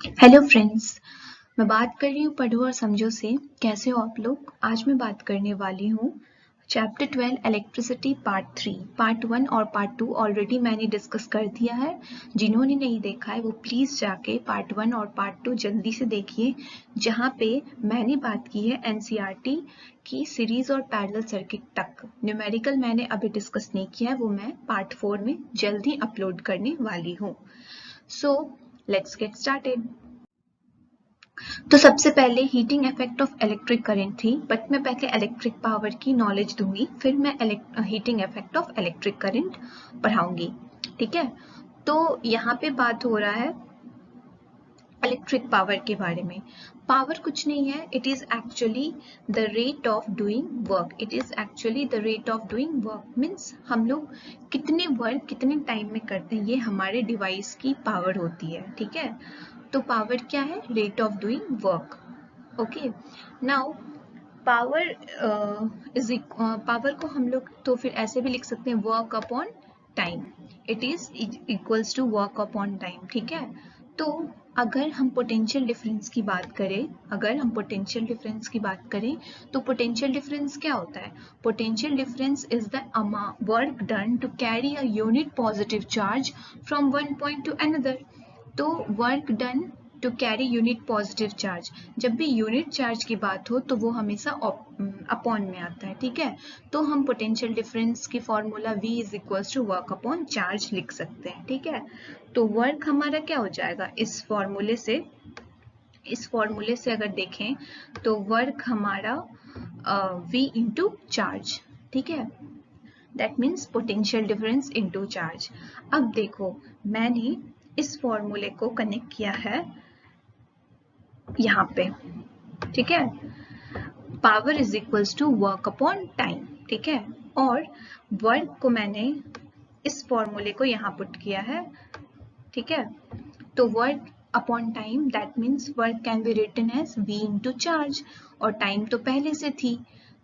Hello friends. मैं बात कर रही हूँ पढ़ो और समझो से। कैसे हो आप लोग? आज मैं बात करने वाली हूँ चैप्टर 12 इलेक्ट्रिसिटी पार्ट 3। पार्ट 1 और पार्ट 2 ऑलरेडी मैंने डिस्कस कर दिया है। जिन्होंने नहीं देखा है वो प्लीज़ जाके पार्ट 1 और पार्ट 2 जल्दी से देखिए, जहाँ पे मैंने बात की है एनसीईआरटी की सीरीज और पैरेलल सर्किट तक। न्यूमेरिकल मैंने अभी डिस्कस नहीं किया है, वो मैं पार्ट 4 में जल्दी अपलोड करने वाली हूँ। So let's get started. तो सबसे पहले heating effect of electric current थी, बट मैं पहले इलेक्ट्रिक पावर की नॉलेज दूंगी, फिर मैं heating effect of electric current पढ़ाऊंगी। ठीक है, तो यहाँ पे बात हो रहा है इलेक्ट्रिक पावर के बारे में। पावर कुछ नहीं है, it is actually the rate of doing work. It is actually the rate of doing work means हम लोग कितने वर्क कितने टाइम में करते हैं, ये हमारे डिवाइस की पावर होती है। ठीक है, तो पावर क्या है? Rate of doing work. Okay, now power power को हम लोग तो फिर ऐसे भी लिख सकते हैं, work upon time. It is equals to work upon time. ठीक है, तो अगर हम पोटेंशियल डिफरेंस की बात करें, तो पोटेंशियल डिफरेंस क्या होता है? Potential difference is the work done to carry a unit positive charge from one point to another. तो work done to carry unit positive charge, जब भी यूनिट चार्ज की बात हो तो वो हमेशा अपॉन में आता है। ठीक है, तो हम पोटेंशियल डिफरेंस की formula V is equals to work upon charge लिख सकते हैं। ठीक है, तो वर्क हमारा क्या हो जाएगा इस फॉर्मूले से अगर देखें तो वर्क हमारा V इंटू चार्ज। ठीक है, that means potential difference into charge. अब देखो, मैंने इस फॉर्मूले को कनेक्ट किया है यहाँ पे। ठीक है, power is equals to work upon time. ठीक है, और वर्क को मैंने इस फॉर्मूले को यहाँ पुट किया है। ठीक है, तो work upon time that means work can be written as V into charge, और टाइम तो पहले से थी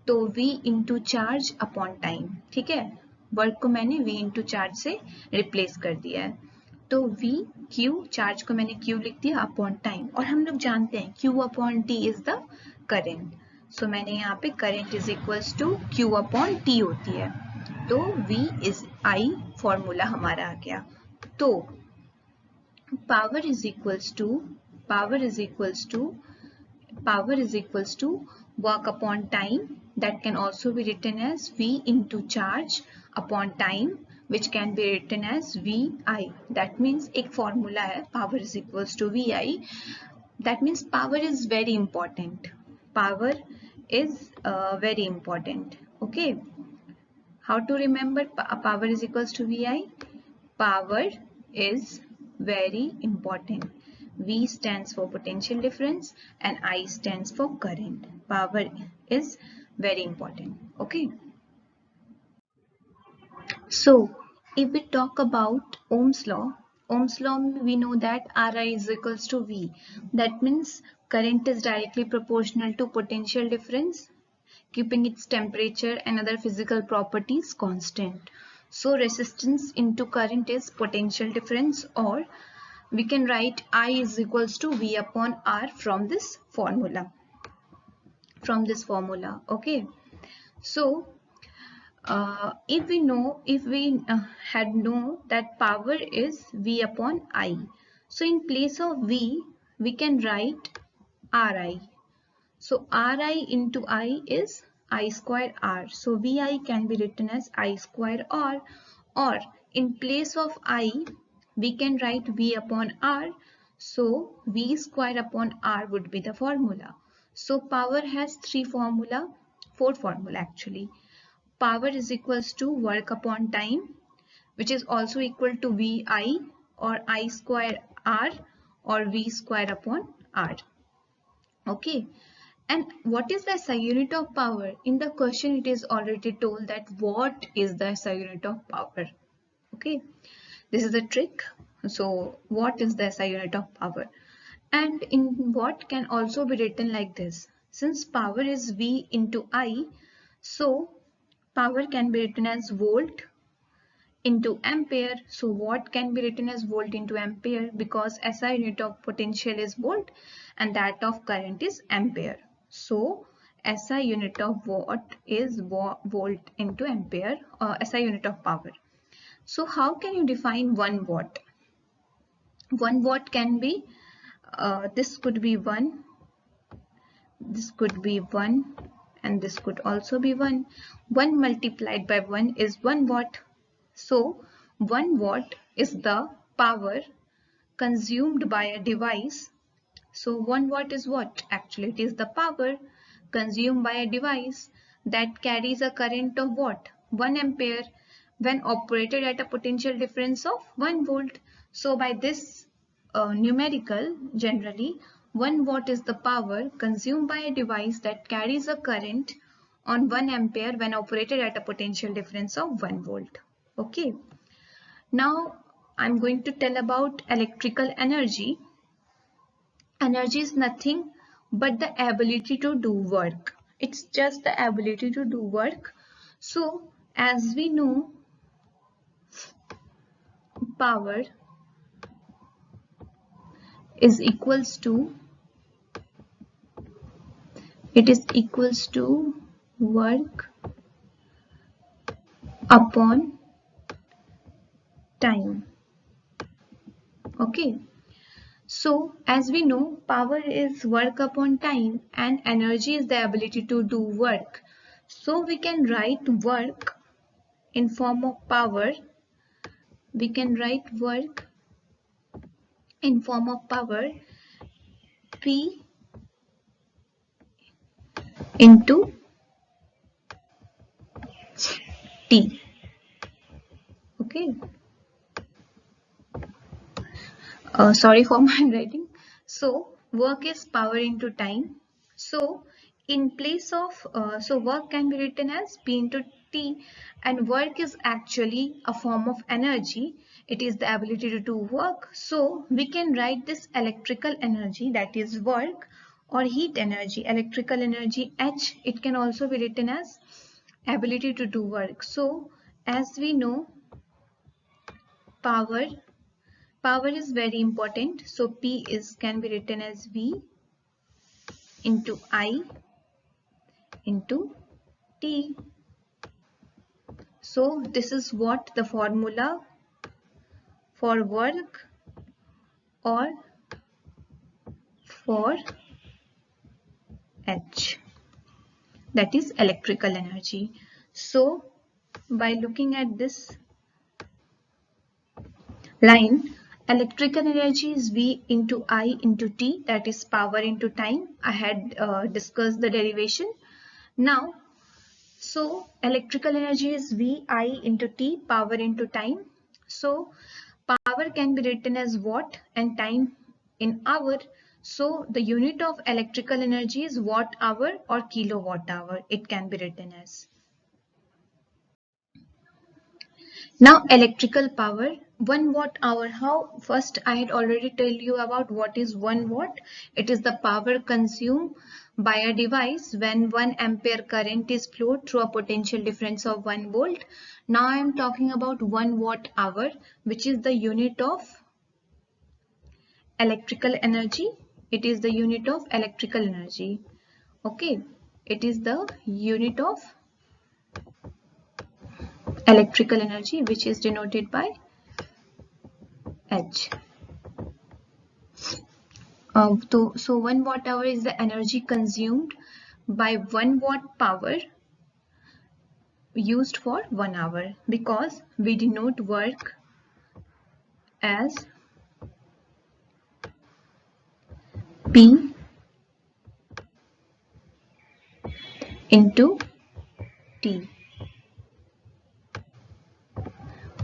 तो V into charge upon time. ठीक है, वर्क को मैंने V इंटू चार्ज से रिप्लेस कर दिया है, तो V Q, चार्ज को मैंने Q लिख दिया अपॉन टाइम, और हम लोग जानते हैं Q upon T is the current. So मैंने यहाँ पे current is equals to Q upon T होती है, तो V इज I फॉर्मूला हमारा आ गया। तो power is equals to power is equals to power is equals to work upon time, that can also be written as V into charge upon time, which can be written as VI. That means एक formula है, power is equals to VI. That means power is very important. Power is very important. Okay, how to remember power is equals to VI? Power is very important. V stands for potential difference and I stands for current. Power is very important. Okay. So if we talk about Ohm's law we know that Ri is equals to V. That means current is directly proportional to potential difference, keeping its temperature and other physical properties constant. So resistance into current is potential difference, or we can write I is equals to V upon R from this formula. Okay, so if we had know that power is V upon I, so in place of V we can write Ri. So Ri into I is I square R. So Vi can be written as I square R, or in place of I we can write V upon R. So V square upon R would be the formula. So power has four formula actually. Power is equals to work upon time, which is also equal to Vi or I square R or V square upon R. Okay. And what is the SI unit of power? In the question it is already told that what is the SI unit of power. Okay, this is a trick. So what is the SI unit of power? And in what can also be written like this. Since power is V into I, so power can be written as volt into ampere. So watt can be written as volt into ampere because SI unit of potential is volt and that of current is ampere. So SI unit of watt is volt into ampere, SI unit of power. So how can you define 1 watt? 1 watt can be, this could be 1, this could be 1, and this could also be 1. 1 multiplied by 1 is 1 watt. So 1 watt is the power consumed by a device. So 1 watt is what? Actually, it is the power consumed by a device that carries a current of what? 1 ampere when operated at a potential difference of 1 volt. So by this numerical, generally 1 watt is the power consumed by a device that carries a current on 1 ampere when operated at a potential difference of 1 volt. Okay. Now I'm going to tell about electrical energy. Energy is nothing but the ability to do work. It's just the ability to do work. So as we know, power is equals to, it is equals to work upon time. Okay. So as we know, power is work upon time and energy is the ability to do work. So we can write work in form of power. We can write work in form of power P into T. Okay. Sorry for my writing. So work is power into time. So in place of, so work can be written as P into T, and work is actually a form of energy. It is the ability to do work. So we can write this electrical energy, that is work, or heat energy, electrical energy H. It can also be written as ability to do work. So as we know, power is very important. So P is can be written as V into I into T. So this is what the formula for work or for H, that is electrical energy. So by looking at this line, electrical energy is V into I into T, that is power into time. I had discussed the derivation. Now, so electrical energy is Vi into T, power into time. So power can be written as watt and time in hour. So the unit of electrical energy is watt hour or kilowatt hour. It can be written as. Now electrical power, 1 watt hour. How? First I had already told you about what is 1 watt. It is the power consumed by a device when 1 ampere current is flowed through a potential difference of 1 volt. Now I am talking about 1 watt hour, which is the unit of electrical energy. It is the unit of electrical energy. Okay. It is the unit of electrical energy, which is denoted by H. So 1 watt hour is the energy consumed by 1 watt power used for 1 hour, because we denote work as P into T.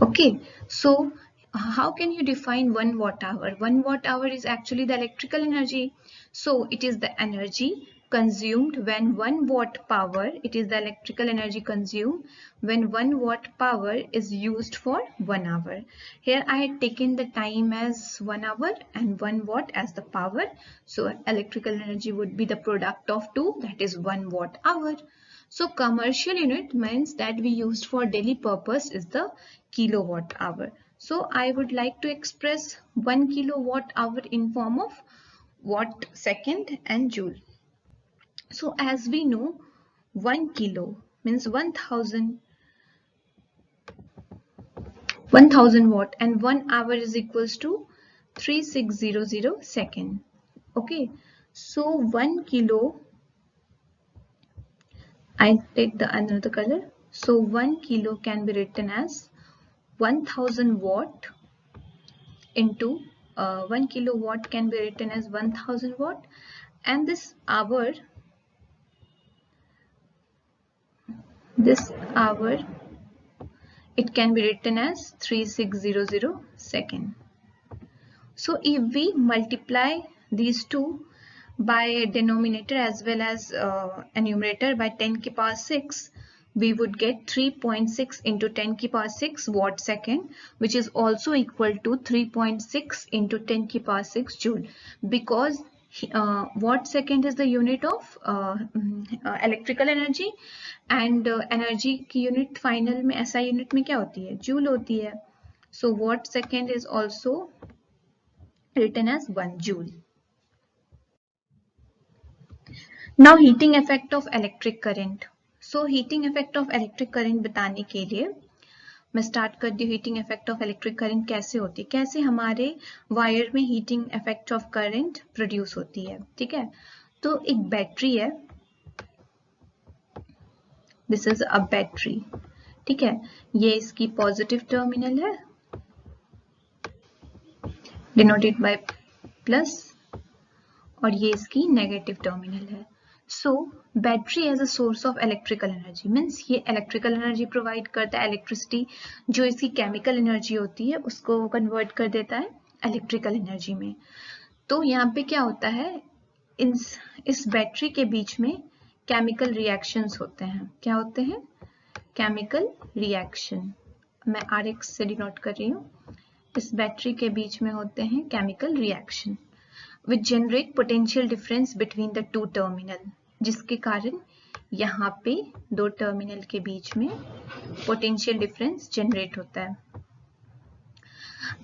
Okay, so how can you define 1 watt hour? 1 watt hour is actually the electrical energy. So it is the energy consumed when 1 watt power, it is the electrical energy consumed when 1 watt power is used for 1 hour. Here I had taken the time as 1 hour and 1 watt as the power. So electrical energy would be the product of two, that is 1 watt hour. So commercial unit means that we used for daily purpose is the kilowatt hour. So I would like to express 1 kilowatt hour in form of watt, second and joule. So as we know, 1 kilo means 1000 watt and 1 hour is equals to 3600 second. Okay, so 1 kilo, I take the another color. So 1 kilo can be written as 1000 watt into 1 kilowatt can be written as 1000 watt, and this hour it can be written as 3600 second. So if we multiply these two by denominator as well as numerator by 10 की power 6, we would get 3.6 into 10 की power 6 watt second, which is also equal to 3.6 into 10 की power 6 joule, because watt second is the unit of electrical energy and energy की unit final में SI unit में क्या होती है, joule होती है. So watt second is also written as 1 joule. Now heating effect of electric current. So heating effect of electric current बताने के लिए मैं स्टार्ट कर दी. Heating effect of electric current कैसे होती है, कैसे हमारे वायर में heating effect of current produce होती है. ठीक है, तो एक बैटरी है, दिस इज अ बैटरी. ठीक है, ये इसकी पॉजिटिव टर्मिनल है डिनोटेड बाय प्लस, और ये इसकी नेगेटिव टर्मिनल है. So battery as a source of electrical energy means ये इलेक्ट्रिकल एनर्जी प्रोवाइड करता है. इलेक्ट्रिसिटी जो इसकी केमिकल एनर्जी होती है उसको कन्वर्ट कर देता है इलेक्ट्रिकल एनर्जी में. तो यहाँ पे क्या होता है, इस बैटरी के बीच में केमिकल रिएक्शंस होते हैं. क्या होते हैं, केमिकल रिएक्शन. मैं RX से डिनोट कर रही हूँ. इस बैटरी के बीच में होते हैं chemical reaction which generate potential difference between the two terminal, जिसके कारण यहाँ पे दो टर्मिनल के बीच में पोटेंशियल डिफरेंस जनरेट होता है.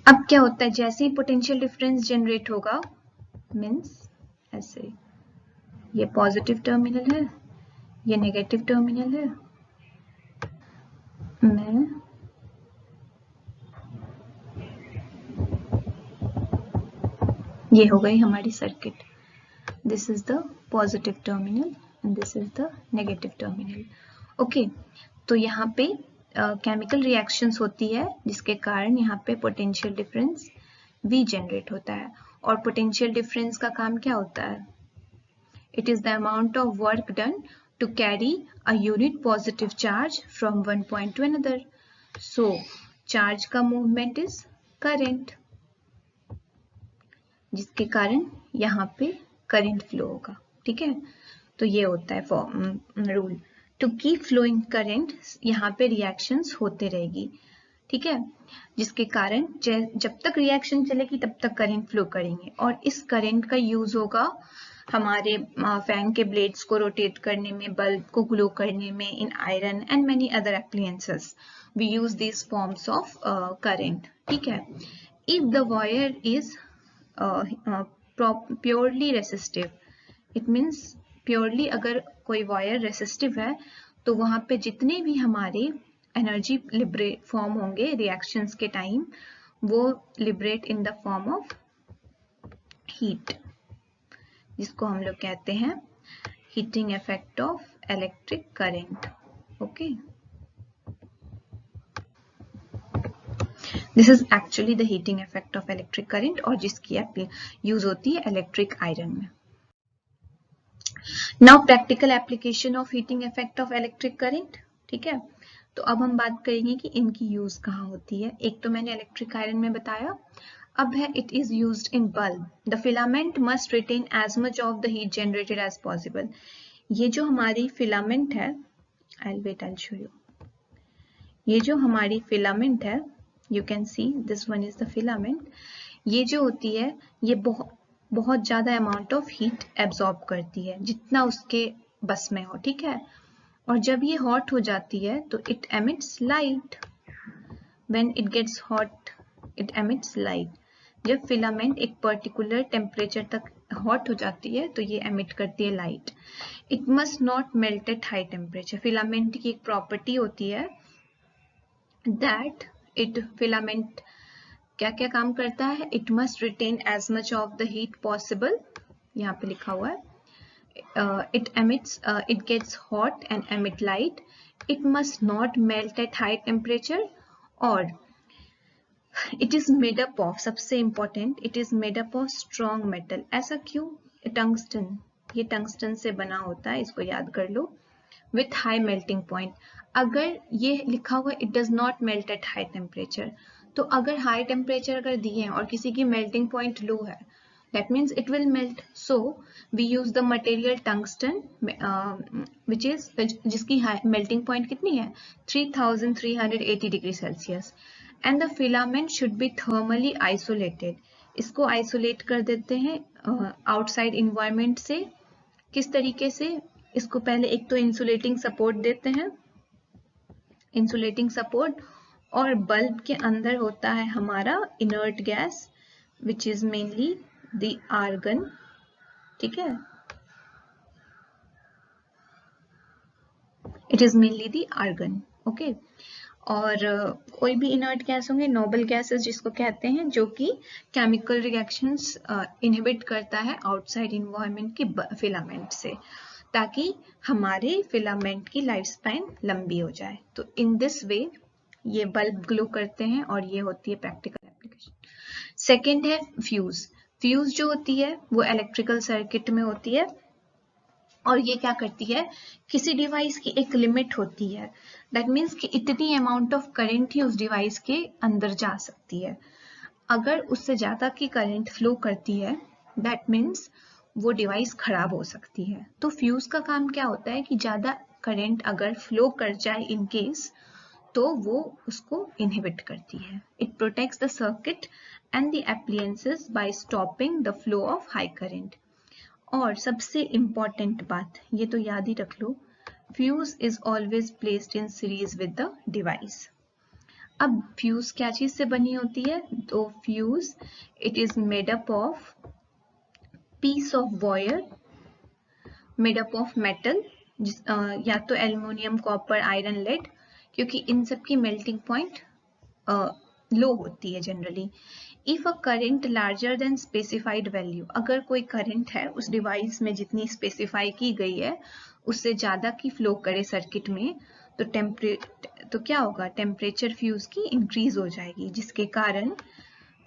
अब क्या होता है, जैसे ही पोटेंशियल डिफरेंस जनरेट होगा मीन्स ऐसे, ये पॉजिटिव टर्मिनल है, ये नेगेटिव टर्मिनल है. मैं ये हो गई हमारी circuit. This is the positive terminal and this is the negative terminal. Okay, तो यहाँ पे केमिकल रिएक्शंस होती है जिसके कारण यहाँ पे पोटेंशियल डिफरेंस V जनरेट होता है. और पोटेंशियल डिफरेंस का काम क्या होता है, it is the amount of work done to carry a unit positive charge from one point to another. So charge का मूवमेंट इज करंट, जिसके कारण यहाँ पे करंट फ्लो होगा. ठीक है, तो ये होता है rule. To keep flowing current, यहाँ पे रिएक्शंस होते रहेगी. ठीक है, जिसके कारण जब तक रिएक्शन चलेगी तब तक करंट फ्लो करेंगे. और इस करंट का यूज होगा हमारे फैन के ब्लेड्स को रोटेट करने में, बल्ब को ग्लो करने में, in iron and many other appliances we use this forms of current. ठीक है, if the wire is purely resistive, it means purely अगर कोई वायर रेसिस्टिव है तो वहां पे जितने भी हमारे एनर्जी लिबरेट फॉर्म होंगे रिएक्शंस के टाइम, वो liberate in the form of heat, जिसको हम लोग कहते हैं heating effect of electric current. Okay, this is actually the heating effect of electric current, और जिसकी यूज होती है इलेक्ट्रिक आयरन में. Now practical application of heating effect of electric current. ठीक है, तो अब हम बात करेंगे कि इनकी यूज कहाँ होती है. एक तो मैंने इलेक्ट्रिक आयरन में बताया. अब है it is used in bulb. The filament must retain as much of the heat generated as possible. ये जो हमारी फिलामेंट है, I'll show you. ये जो हमारी फिलामेंट है, you can see this one is the filament. ये जो होती है ये बहुत ज्यादा अमाउंट ऑफ हीट एब्जॉर्ब करती है, जितना उसके बस में हो. ठीक है, और जब ये हॉट हो जाती है तो it emits light. When it gets hot it emits light. जब फिलामेंट एक पर्टिकुलर टेम्परेचर तक हॉट हो जाती है तो ये एमिट करती है light. It must not melt at high temperature. Filament की एक प्रॉपर्टी होती है दैट फिलामेंट क्या क्या काम करता है, it must retain as much of the heat possible, यहाँ पे लिखा हुआ है, it gets hot and emit light, it must not melt at high temperature, और it is made up of, सबसे important, it is made up of strong metal। ऐसा क्यों? Tungsten, ये टंगस्टन से बना होता है, इसको याद कर लो। with high melting point, अगर ये लिखा हुआ it does not melt at high temperature, तो अगर हाई टेम्परेचर अगर दिए हैं और किसी की मेल्टिंग पॉइंट लो है, that means it will melt. So we use the material tungsten, which is जिसकी melting point कितनी है 3380 degree Celsius, and the filament should be thermally isolated। इसको isolate कर देते हैं outside environment से। किस तरीके से? इसको पहले एक तो insulating support देते हैं, insulating support, और बल्ब के अंदर होता है हमारा inert gas which is mainly the argon। ठीक है, it is mainly the argon। Okay, और कोई भी इनर्ट गैस होंगे, नोबल गैसेस जिसको कहते हैं, जो कि केमिकल रिएक्शंस इनहिबिट करता है आउटसाइड इन्वायरमेंट के फिलामेंट से, ताकि हमारे फिलामेंट की लाइफ स्पैन लंबी हो जाए। तो इन दिस वे ये बल्ब ग्लो करते हैं और ये होती है प्रैक्टिकल एप्लीकेशन। सेकेंड है फ्यूज। फ्यूज जो होती है वो इलेक्ट्रिकल सर्किट में होती है, और ये क्या करती है, किसी डिवाइस की एक लिमिट होती है, दैट मीन्स कि इतनी अमाउंट ऑफ करंट ही उस डिवाइस के अंदर जा सकती है। अगर उससे ज़्यादा की करंट फ्लो करती है, दैट मीन्स वो डिवाइस खराब हो सकती है। तो फ्यूज का काम क्या होता है कि ज़्यादा करंट अगर फ्लो कर जाए इन केस, तो वो उसको इनहिबिट करती है। It protects the circuit and the appliances by stopping the flow of high current. और सबसे इम्पॉर्टेंट बात, ये तो याद ही रख लो, fuse is always placed in series with the device. अब फ्यूज क्या चीज से बनी होती है? तो fuse it is made up of piece of wire made up of metal, या तो एल्युमिनियम, कॉपर, आयरन, लेड, क्योंकि इन सब की मेल्टिंग पॉइंट लो होती है generally. If a current larger than specified value, अगर कोई करंट है उस डिवाइस में जितनी स्पेसिफाई की गई है उससे ज्यादा की फ्लो करे सर्किट में, तो क्या होगा, टेम्परेचर फ्यूज की इंक्रीज हो जाएगी, जिसके कारण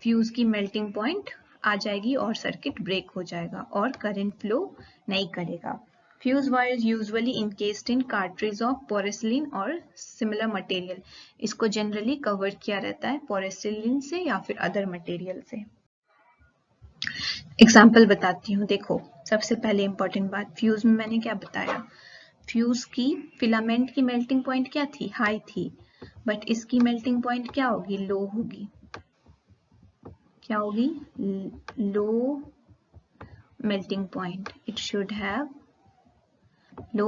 फ्यूज की मेल्टिंग पॉइंट आ जाएगी और सर्किट ब्रेक हो जाएगा और करंट फ्लो नहीं करेगा। Fuse wire is usually encased in cartridge of porcelain or similar material। इसको जनरली कवर किया रहता है पोरेसिलिन से या फिर अदर मटेरियल से। एग्जाम्पल बताती हूँ, देखो सबसे पहले इंपॉर्टेंट बात, फ्यूज में मैंने क्या बताया, फ्यूज की फिलामेंट की मेल्टिंग पॉइंट क्या थी, हाई थी, बट इसकी मेल्टिंग पॉइंट क्या होगी, लो होगी। क्या होगी, low melting point. It should have low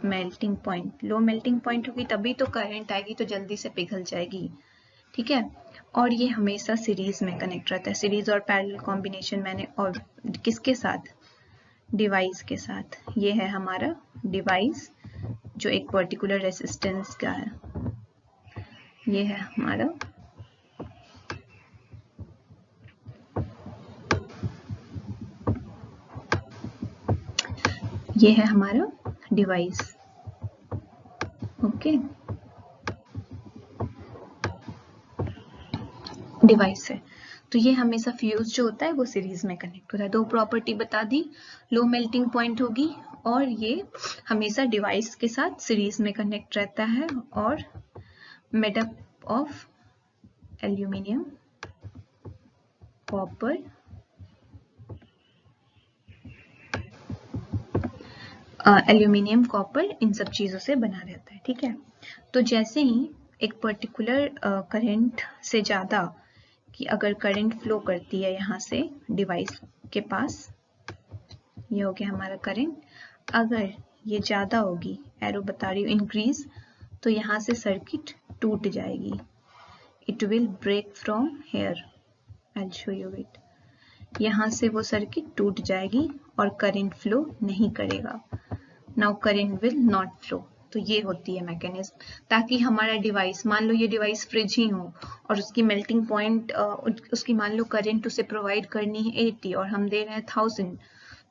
melting point. Low melting point होगी तभी तो करंट आएगी, तो जल्दी से पिघल जाएगी। ठीक है, और ये हमेशा सीरीज में कनेक्ट रहता है। सीरीज और पैरेलल कॉम्बिनेशन मैंने, और किसके साथ, डिवाइस के साथ। ये है हमारा डिवाइस जो एक पर्टिकुलर रेजिस्टेंस का है, ये है हमारा डिवाइस। ओके, डिवाइस है, तो ये हमेशा फ्यूज जो होता है वो सीरीज में कनेक्ट होता है। दो प्रॉपर्टी बता दी, लो मेल्टिंग पॉइंट होगी और ये हमेशा डिवाइस के साथ सीरीज में कनेक्ट रहता है, और made up of aluminium, copper, aluminium, copper, इन सब चीजों से बना रहता है। ठीक है, तो जैसे ही एक पर्टिकुलर करंट से ज्यादा कि अगर करंट फ्लो करती है यहाँ से डिवाइस के पास, ये हो गया हमारा करंट, अगर ये ज़्यादा होगी, एरो बता रही हूँ इंक्रीज, तो यहाँ से सर्किट टूट जाएगी। It will break from here, I will show you it. यहाँ से वो सर्किट टूट जाएगी और करंट फ्लो नहीं करेगा। Now current will not flow. तो ये होती है मैकेनिज्म, ताकि हमारा डिवाइस, मान लो ये डिवाइस फ्रिज ही हो और उसकी मेल्टिंग पॉइंट, उसकी मान लो करंट उसे प्रोवाइड करनी है 80 और हम दे रहे हैं 1000,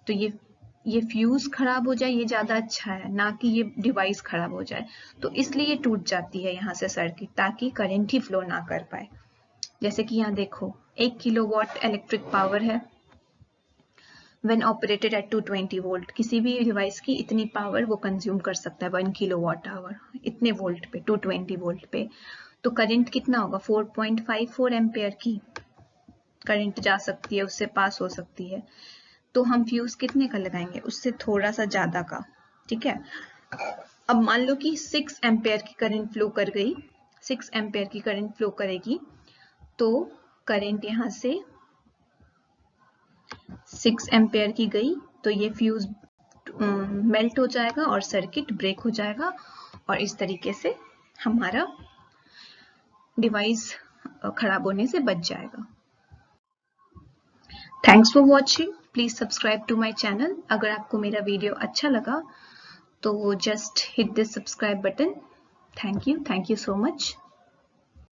तो ये फ्यूज खराब हो जाए ये ज़्यादा अच्छा है, ना कि ये डिवाइस खराब हो जाए। तो इसलिए ये टूट जाती है यहाँ से सर्किट, ताकि करंट ही फ्लो ना कर पाए। जैसे कि यहाँ देखो 1 किलोवाट इलेक्ट्रिक पावर है when operated at 220 वोल्ट, किसी भी डिवाइस की इतनी पावर वो कंज्यूम कर सकता है 1 किलोवाट आवर, इतने वोल्ट पे, 220 वोल्ट पे। तो करंट कितना होगा, 4.54 एम्पेयर की करंट जा सकती है, उससे पास हो सकती है। तो हम फ्यूज कितने का लगाएंगे, उससे थोड़ा सा ज्यादा का, ठीक है। अब मान लो कि 6 एम्पेयर की करंट फ्लो कर गई, 6 एम्पेयर की करंट फ्लो करेगी, तो करंट यहाँ से 6 एम्पेयर की गई, तो ये फ्यूज मेल्ट हो जाएगा और सर्किट ब्रेक हो जाएगा, और इस तरीके से हमारा डिवाइस खराब होने से बच जाएगा। Thanks for watching, please subscribe to my channel. अगर आपको मेरा वीडियो अच्छा लगा तो just hit this subscribe button. Thank you so much.